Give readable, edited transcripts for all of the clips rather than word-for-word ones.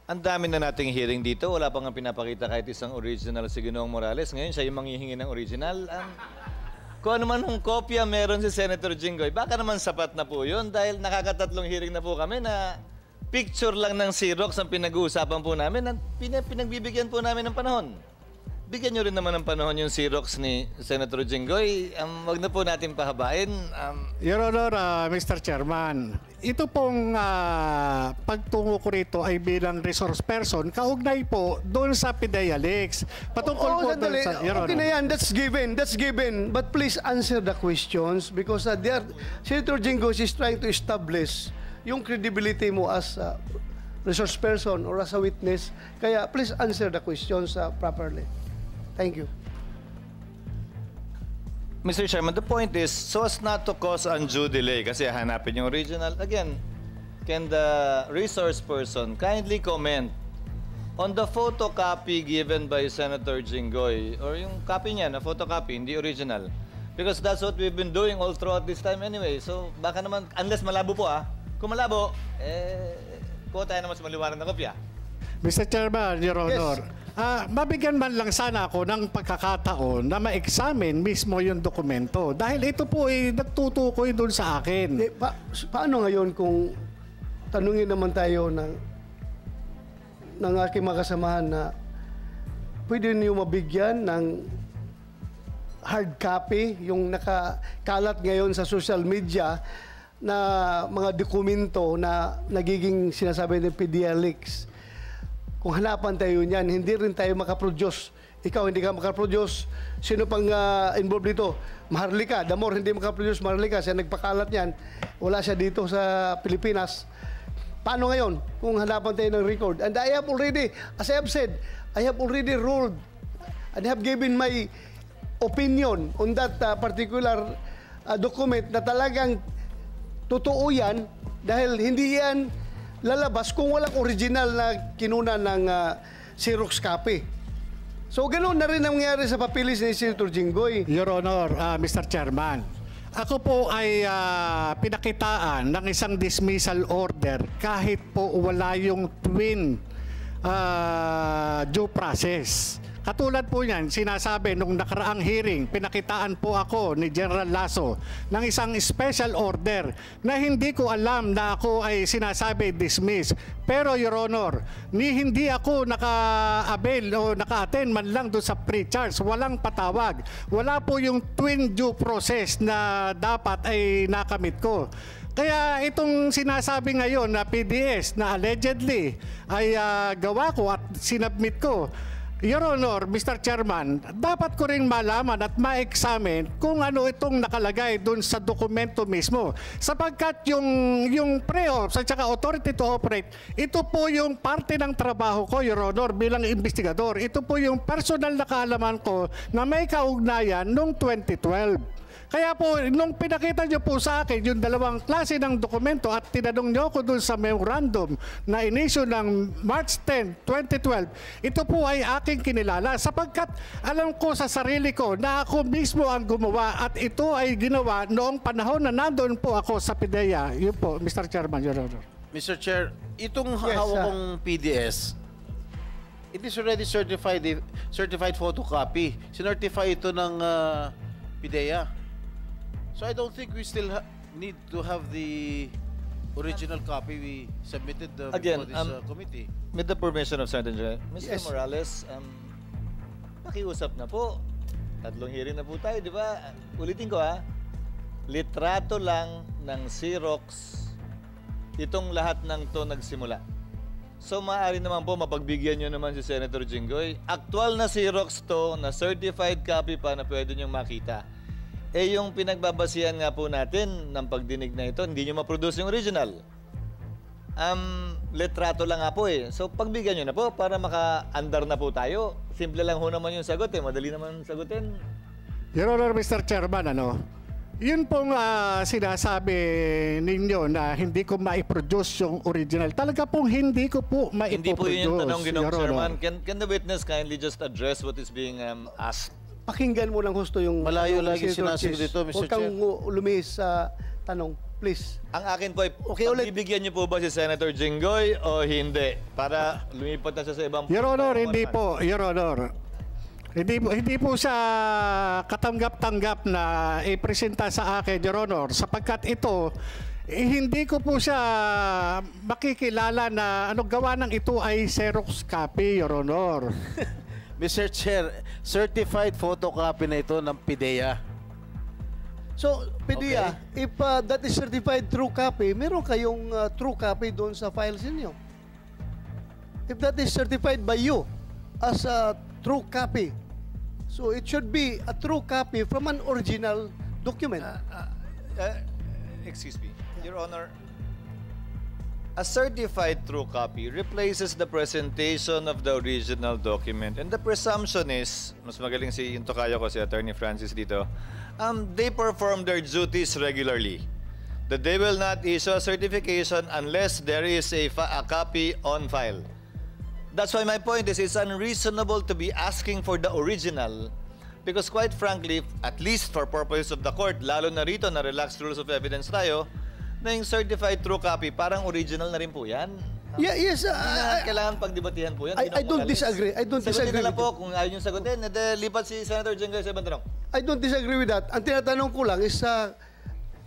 Ang dami na nating hearing dito. Wala pa nga pinapakita kahit isang original si Ginoong Morales. Ngayon, siya yung manghihingi ng original. Kung ano man ng kopya meron si Senator Jinggoy, baka naman sapat na po yun dahil nakakatatlong hearing na po kami na picture lang ng Xerox ang pinag-uusapan po namin at pinagbibigyan po namin ng panahon. Bigyan nyo rin naman ng panahon yung Xerox ni Senator Jinggoy. Wag na po natin pahabain. Your Honor, Mr. Chairman, ito pong pagtungo ko rito ay bilang resource person, kaugnay po doon sa PIDEA Leaks. Patungkol po doon sa... Your Honor. Okay na yan, that's given. But please answer the questions because Senator Jinggoy is trying to establish yung credibility mo as a resource person or as a witness. Kaya please answer the questions properly. Thank you. Mr. Chairman, the point is, so as not to cause undue delay, kasi hanapin yung original, again, can the resource person kindly comment on the photocopy given by Senator Jinggoy, or yung copy niya na photocopy, hindi original? Because that's what we've been doing all throughout this time anyway. So, baka naman, unless malabo po kung malabo, kuha tayo naman sa maliwanag na kopya. Mr. Chairman, Your Honor, mabigyan man lang sana ako ng pagkakataon na ma-examine mismo yung dokumento. Dahil ito po ay nagtutukoy doon sa akin. Paano ngayon kung tanungin naman tayo ng aking mga kasamahan na pwede niyo mabigyan ng hard copy, yung nakakalat ngayon sa social media na mga dokumento na nagiging sinasabi ng PIDEA Leaks. Kung hanapan tayo niyan, hindi rin tayo makaproduce. Ikaw hindi ka makaproduce. Sino pang involved dito? Maharlika. Damor hindi makaproduce. Maharlika. Siya nagpakalat niyan. Wala siya dito sa Pilipinas. Paano ngayon kung hanapan tayo ng record? And I have already, as I have said, I have already ruled and have given my opinion on that particular document na talagang totoo yan dahil hindi yan lalabas kung walang original na kinuna ng Xerox copy. So, ganoon na rin nangyari sa papilis ni Senator Jinggoy. Your Honor, Mr. Chairman, ako po ay pinakitaan ng isang dismissal order kahit po wala yung twin due process. Katulad po niyan, sinasabi nung nakaraang hearing, pinakitaan po ako ni General Lasso ng isang special order na hindi ko alam na ako ay sinasabi dismiss. Pero Your Honor, hindi ako naka-avail o naka-attend man lang doon sa pre-charge. Walang patawag. Wala po yung twin due process na dapat ay nakamit ko. Kaya itong sinasabi ngayon na PDS na allegedly ay gawa ko at sinubmit ko, Your Honor, Mr. Chairman, dapat ko rin malaman at ma-examine kung ano itong nakalagay dun sa dokumento mismo. Sapagkat yung pre-ops at saka authority to operate, ito po yung parte ng trabaho ko, Your Honor, bilang investigador. Ito po yung personal na kaalaman ko na may kaugnayan noong 2012. Kaya po, nung pinakita nyo po sa akin yung dalawang klase ng dokumento at tinanong nyo ako dun sa memorandum na inisyu ng March 10, 2012, ito po ay aking kinilala sapagkat alam ko sa sarili ko na ako mismo ang gumawa at ito ay ginawa noong panahon na nandun po ako sa PIDEA. Yun po, Mr. Chairman, Your Honor. Mr. Chair, itong hawak kong PDS, it is already certified photocopy. Sinertify ito ng PIDEA. So I don't think we still need to have the original copy we submitted before this committee. With the permission of Senator Mr. Morales, pakiusap na po. Tatlong hearing na po tayo, di ba? Ulitin ko litrato lang ng Xerox itong lahat ng to nagsimula. So maaari naman po mapagbigyan nyo naman si Senator Jinggoy. Actual na Xerox to, na certified copy pa na pwede nyo makita. Yung pinagbabasihan nga po natin ng pagdinig na ito, hindi nyo ma-produce yung original. Litrato lang nga po So, pagbigyan nyo na po para maka-andar na po tayo. Simple lang ho naman yung sagot Madali naman sagutin. Your Honor, Mr. Chairman, yun pong sinasabi ninyo na hindi ko ma-produce yung original. Talaga pong hindi ko po ma-produce. Hindi po yun yung tanong, Ginoong Chairman. Can the witness kindly just address what is being asked? Pakinggan mo lang gusto yung... Malayo lagi sinasabi dito, Mr. Chair. Huwag kang lumihis sa tanong. Please. Ang akin po, Okay, ulit. bibigyan niyo po ba si Senator Jinggoy o hindi? Para lumipat na siya sa ibang... Your Honor, hindi po. Your Honor. Hindi po siya katanggap-tanggap na ipresenta sa akin, Your Honor, sapagkat ito, hindi ko po siya makikilala na gawa ng ito ay Xerox copy, Your Honor. Mr. Chair, certified photocopy na ito ng PIDEA. So, PDEA, if that is certified true copy, meron kayong true copy doon sa files niyo. If that is certified by you as a true copy, so it should be a true copy from an original document. Excuse me. Your Honor, a certified true copy replaces the presentation of the original document. And the presumption is, mas magaling yung tokayo ko, si Attorney Francis dito, they perform their duties regularly. That they will not issue a certification unless there is a copy on file. That's why my point is it's unreasonable to be asking for the original because quite frankly, at least for purposes of the court, lalo na rito na relaxed rules of evidence tayo, na yung certified true copy, parang original na rin po yan. Yeah, yes. Kailangan pagdebatihan po yan. I don't disagree. I don't disagree Sagutin na lang with po kung ayaw nyo sagutin. Lipat si Senator Jinggoy sa ibang tanong. I don't disagree with that. Ang tinatanong ko lang is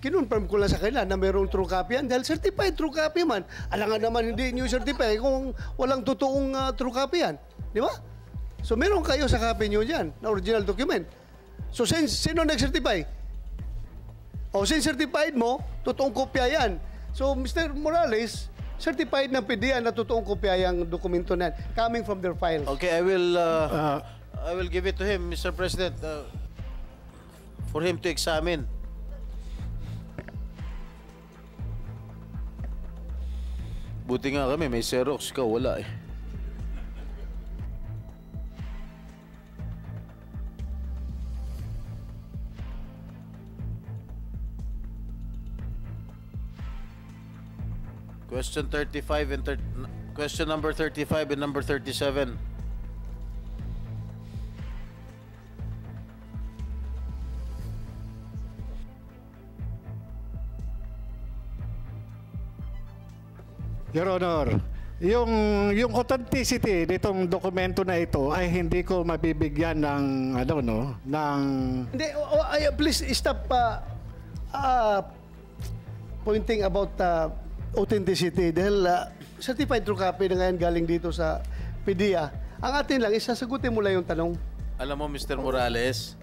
kinonfirm ko lang sa kanila na mayroong true copy yan dahil certified true copy man. Alangan naman hindi nyo certify kung walang totoong true copy yan. Di ba? So meron kayo sa copy nyo dyan na original document. So sino nag-certify? O since certified mo, totoong kopya yan. So Mr. Morales, certified ng PDEA na totoong kopya yung dokumento na yan, coming from their files. Okay, I will give it to him, Mr. President, for him to examine. Buti nga kami, may Xerox ka, wala eh. Question 35 and question number 35 and number 37. Your Honor, yung authenticity nitong dokumento na ito ay hindi ko mabibigyan ng ng Hindi, please stop pointing about authenticity dahil certified true copy na ngayon galing dito sa PDEA. Ang atin lang, isasagutin mo lang yung tanong. Alam mo, Mr. Morales,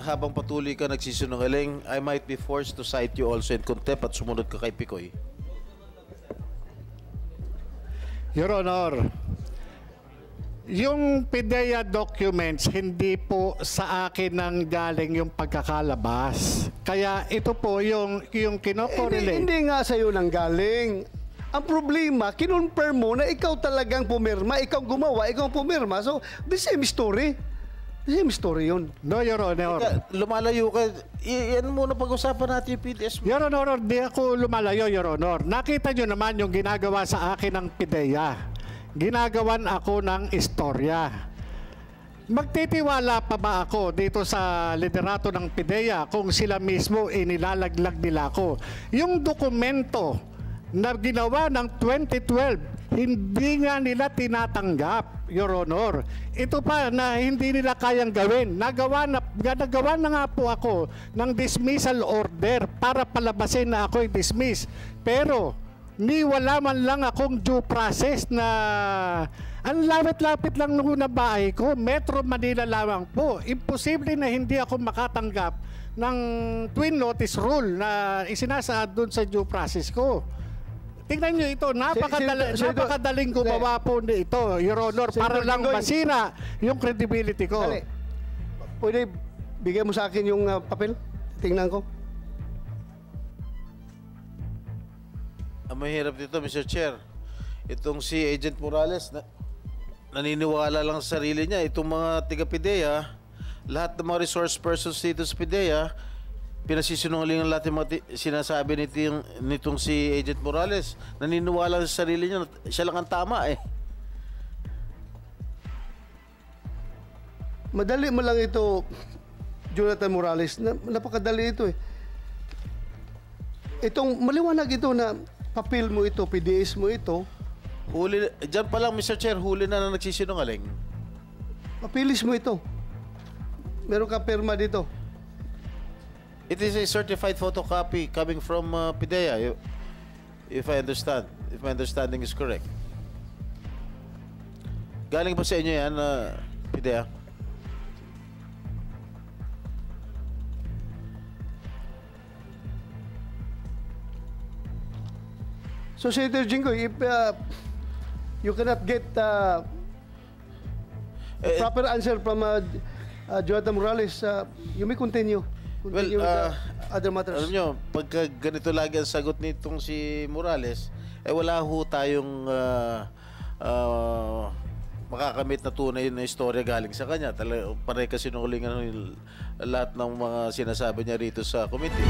habang patuloy ka nagsisinungaling, I might be forced to cite you also in contempt at sumunod ka kay Picoy. Your Honor, yung PIDEA documents, hindi po sa akin nang galing yung pagkakalabas. Kaya ito po yung kinokorelate. Hindi nga sa'yo nang galing. Ang problema, kinonfirm mo na ikaw talagang pumirma, ikaw gumawa, ikaw pumirma. So, the same story. The same story yun. No, Your Honor. Lumalayo ka. Yan muna pag-usapan natin yung PDS mo. Your Honor, di ako lumalayo, Your Honor. Nakita nyo naman yung ginagawa sa akin ng PIDEA. Ginagawan ako ng istorya. Magtitiwala pa ba ako dito sa liderato ng PIDEA kung sila mismo inilalaglag nila ako? Yung dokumento na ginawa ng 2012, hindi nga nila tinatanggap, Your Honor. Ito pa na hindi nila kayang gawin. Nagawa na nga po ako ng dismissal order para palabasin na ako'y dismiss. Pero wala man lang akong due process na ang lapit-lapit lang nung nabahay ko, Metro Manila lamang po. Imposible na hindi ako makatanggap ng twin notice rule na isinasaad doon sa due process ko. Tingnan nyo ito, napakadaling gumawa po ito, Your Honor, para lang masira yung credibility ko. Dali. Pwede bigyan mo sa akin yung papel? Tingnan ko. Ang mahirap dito, Mr. Chair, itong si Agent Morales, naniniwala lang sa sarili niya. Itong mga tiga-PIDEA, lahat ng mga resource persons dito sa PIDEA, pinasisinungaling ang lahat ng mga sinasabi nitong si Agent Morales. Naniniwala sa sarili niya, siya lang ang tama eh. Madali mo lang ito, Jonathan Morales. Napakadali ito eh. itong maliwanag ito na papel mo ito, PDS mo ito, Huli, dyan pa lang, Mr. Chair, huli na nagsisinungaling. papilis mo ito. Meron ka perma dito. It is a certified photocopy coming from PIDEA, if I understand. If my understanding is correct. Galing ba sa inyo yan, PIDEA? So, Senator Jinggoy, if you cannot get proper answer from Jonathan Morales, you may continue. Continue with the other matters. Alam nyo, pagka ganito lagi ang sagot nitong si Morales, wala ho tayong makakamit na tunay na istorya galing sa kanya. Pare kasi nungalingan lahat ng mga sinasabi niya rito sa committee.